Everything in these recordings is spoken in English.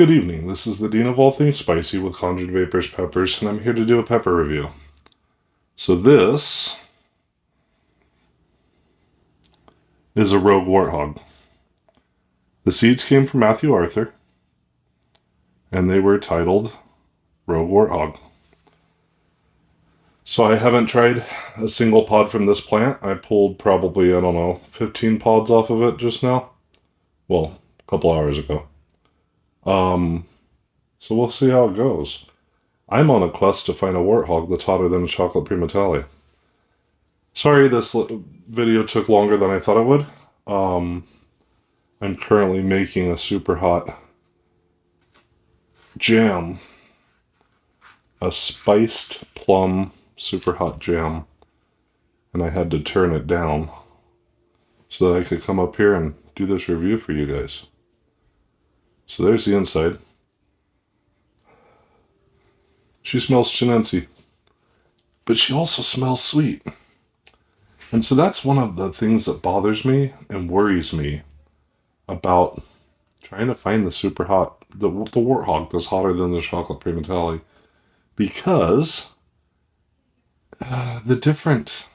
Good evening, this is the Dean of all things spicy with Conjured Vaporz Peppers, and I'm here to do a pepper review. So this is a Rogue Warthog. The seeds came from Matthew Arthur, and they were titled Rogue Warthog. So I haven't tried a single pod from this plant. I pulled probably, 15 pods off of it just now. Well, a couple hours ago. So we'll see how it goes. I'm on a quest to find a warthog that's hotter than a Chocolate Primotalli. Sorry this video took longer than I thought it would. I'm currently making a super hot jam. A spiced plum super hot jam. And I had to turn it down so that I could come up here and do this review for you guys. So there's the inside. She smells chinensi, but she also smells sweet. And so that's one of the things that bothers me and worries me about trying to find the super hot, the warthog that's hotter than the Chocolate Primotalli, because the different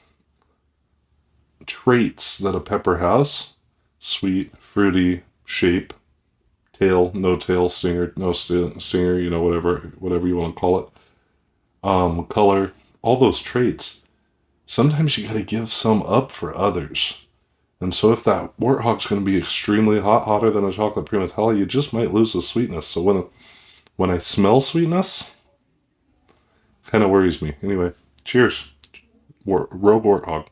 traits that a pepper has, sweet, fruity, shape, tail, no tail, stinger, no stinger, whatever you want to call it, color, all those traits, sometimes you gotta give some up for others. And so if that warthog's going to be extremely hot, hotter than a Chocolate Primotalli, you just might lose the sweetness. So when I smell sweetness, kind of worries me. Anyway, cheers. Rogue Warthog.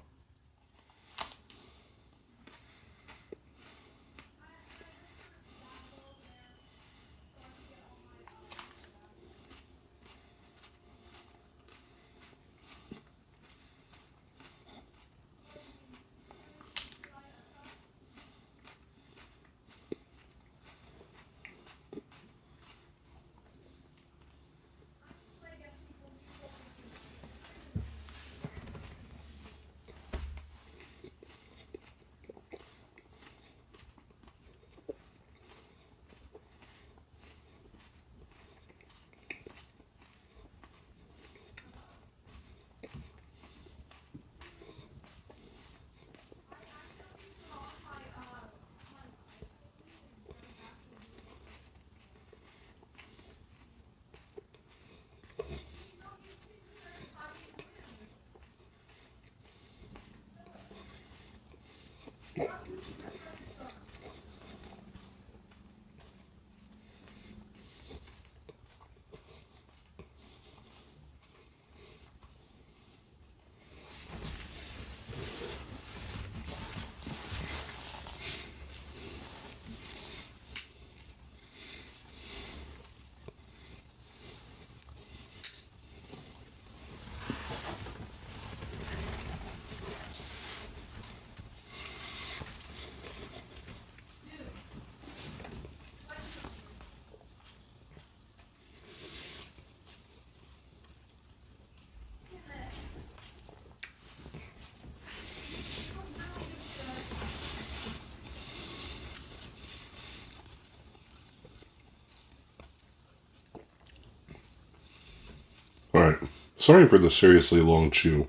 Alright, sorry for the seriously long chew.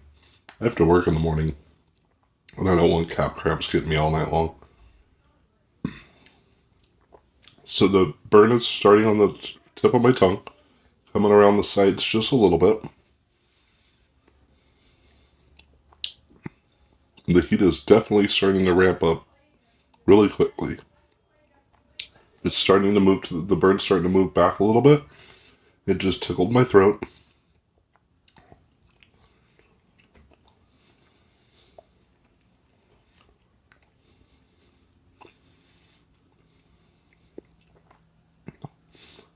I have to work in the morning, and I don't want calf cramps getting me all night long. So the burn is starting on the tip of my tongue, coming around the sides just a little bit. The heat is definitely starting to ramp up really quickly. It's starting to move the burn's starting to move back a little bit. It just tickled my throat.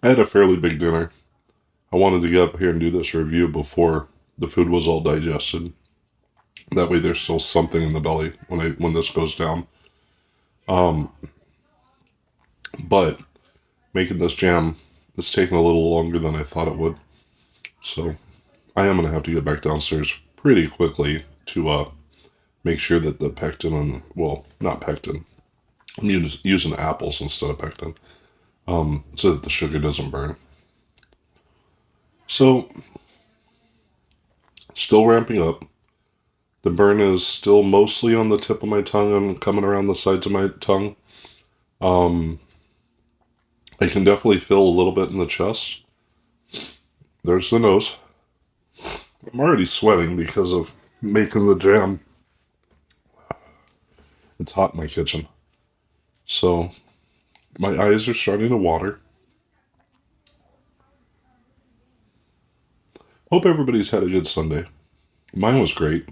I had a fairly big dinner. I wanted to get up here and do this review before the food was all digested. That way there's still something in the belly when this goes down. But making this jam is taking a little longer than I thought it would. So I am going to have to get back downstairs pretty quickly to make sure that the pectin, well, not pectin, I'm using apples instead of pectin. so that the sugar doesn't burn. So, still ramping up. The burn is still mostly on the tip of my tongue and coming around the sides of my tongue. Um, I can definitely feel a little bit in the chest. There's the nose. I'm already sweating because of making the jam. It's hot in my kitchen. So, my eyes are starting to water. Hope everybody's had a good Sunday. Mine was great.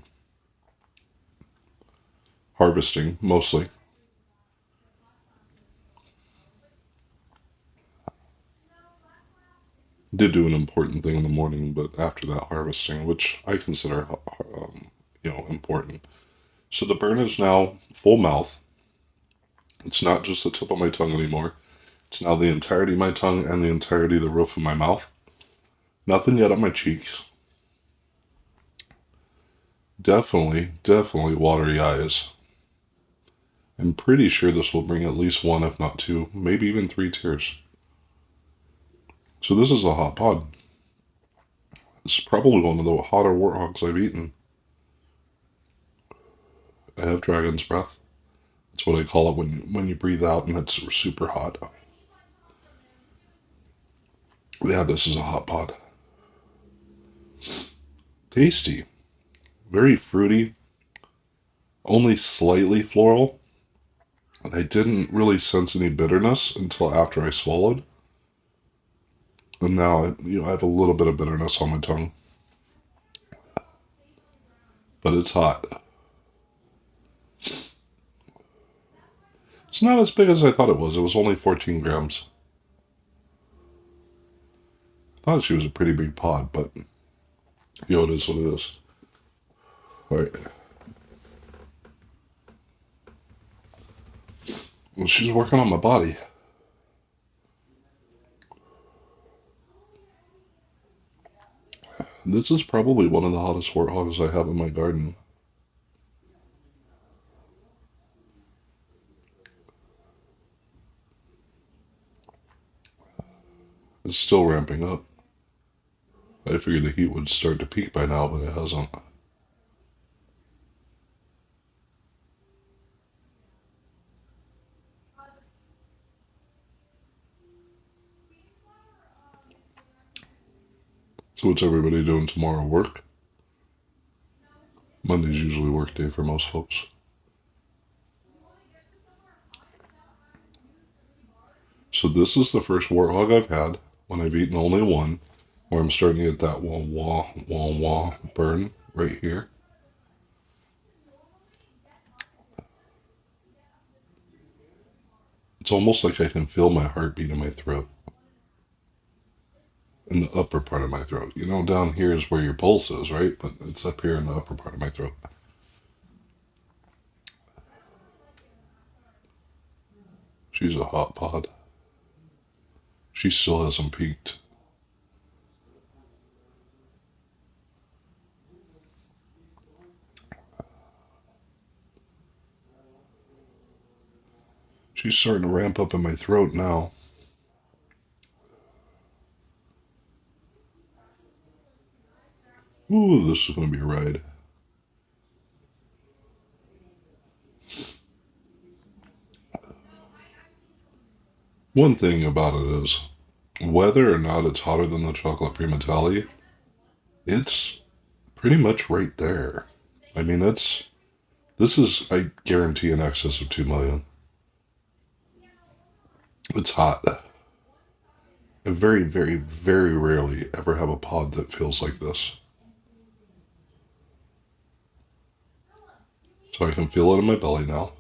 Harvesting, mostly. Did do an important thing in the morning, but after that, harvesting, which I consider, important. So the burn is now full mouth. It's not just the tip of my tongue anymore. It's now the entirety of my tongue and the entirety of the roof of my mouth. Nothing yet on my cheeks. Definitely watery eyes. I'm pretty sure this will bring at least one, if not two, maybe even 3 tears. So this is a hot pod. It's probably one of the hotter warthogs I've eaten. I have dragon's breath. That's what I call it when you breathe out and it's super hot. Yeah, this is a hot pod. Tasty. Very fruity. Only slightly floral. And I didn't really sense any bitterness until after I swallowed. And now I have a little bit of bitterness on my tongue. But it's hot. It's not as big as I thought it was. It was only 14 grams. I thought she was a pretty big pod, but it is what it is. Alright. Well, she's working on my body. This is probably one of the hottest warthogs I have in my garden. It's still ramping up. I figured the heat would start to peak by now, but it hasn't. So what's everybody doing tomorrow? Work? Monday's usually work day for most folks. So this is the first warthog I've had when I've eaten only one, where I'm starting to get that wah burn right here. It's almost like I can feel my heartbeat in my throat. In the upper part of my throat. Down here is where your pulse is, right? But it's up here in the upper part of my throat. She's a hot pod. She still hasn't peaked. She's starting to ramp up in my throat now. Ooh, this is going to be a ride. One thing about it is, whether or not it's hotter than the Chocolate Primotalli, it's pretty much right there. I mean, this is, I guarantee, in excess of 2 million. It's hot. I very rarely ever have a pod that feels like this. So I can feel it in my belly now,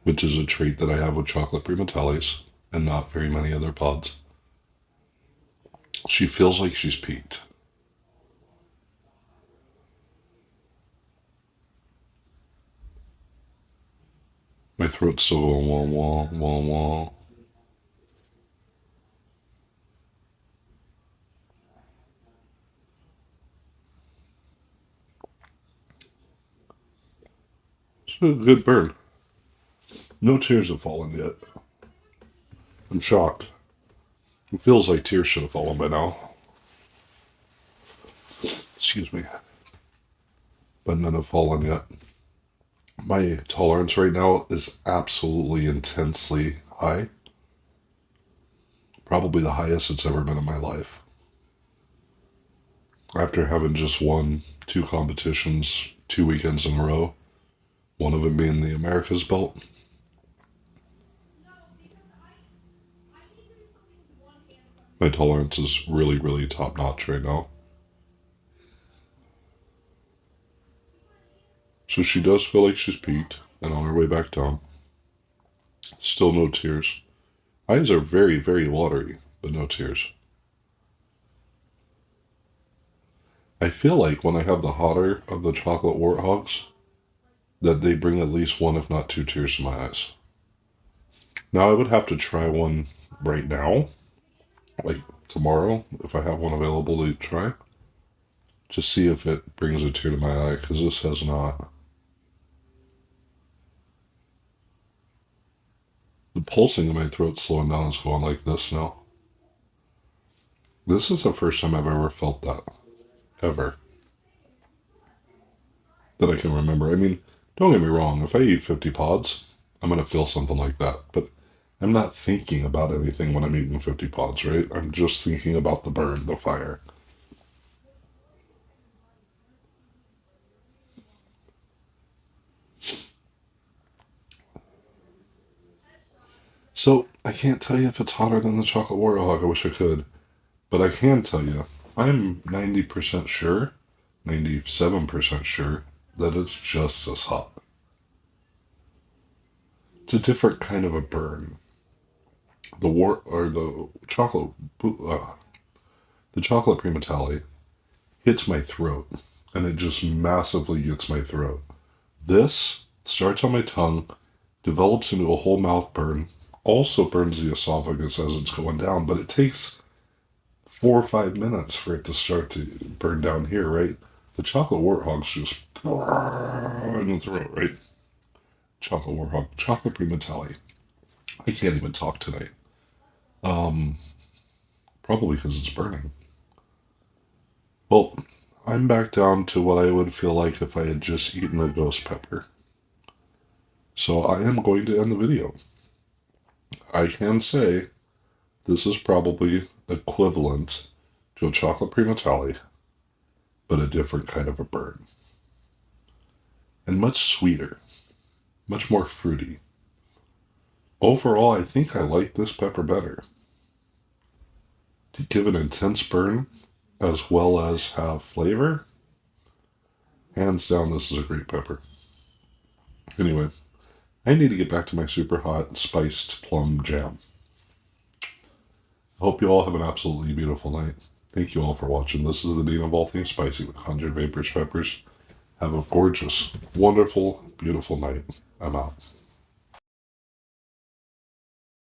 which is a trait that I have with Chocolate Primotallis and not very many other pods. She feels like she's peaked. My throat's still going wah. It's a good burn. No tears have fallen yet. I'm shocked. It feels like tears should have fallen by now. Excuse me. But none have fallen yet. My tolerance right now is absolutely intensely high. Probably the highest it's ever been in my life. After having just won 2 competitions 2 weekends in a row, one of them being the America's belt. My tolerance is really, really top notch right now. So she does feel like she's peaked and on her way back down. Still no tears. Eyes are very, very watery, but no tears. I feel like when I have the hotter of the chocolate warthogs, that they bring at least 1, if not 2 tears to my eyes. Now I would have to try one right now, like tomorrow, if I have one available to try, to see if it brings a tear to my eye, because this has not. The pulsing in my throat's slowing down. It's going like this now. This is the first time I've ever felt that. Ever. That I can remember. I mean, don't get me wrong. If I eat 50 pods, I'm going to feel something like that. But I'm not thinking about anything when I'm eating 50 pods, right? I'm just thinking about the burn, the fire. So, I can't tell you if it's hotter than the chocolate warthog. I wish I could. But I can tell you, I'm 90% sure, 97% sure, that it's just as hot. It's a different kind of a burn. The chocolate, the chocolate Primotalli hits my throat, and it just massively gets my throat. This starts on my tongue, develops into a whole mouth burn, also burns the esophagus as it's going down, but it takes 4 or 5 minutes for it to start to burn down here, right? The chocolate warthog's just in the throat, right? Chocolate warthog, chocolate Primotalli. I can't even talk tonight. Probably because it's burning. Well, I'm back down to what I would feel like if I had just eaten a ghost pepper. So I am going to end the video. I can say this is probably equivalent to a chocolate Primotalli, but a different kind of a burn. And much sweeter, much more fruity. Overall, I think I like this pepper better. To give an intense burn, as well as have flavor, hands down, this is a great pepper. Anyway, I need to get back to my super hot spiced plum jam. I hope you all have an absolutely beautiful night. Thank you all for watching. This is the Dean of All Things Spicy with Conjured Vaporz Peppers. Have a gorgeous, wonderful, beautiful night. I'm out.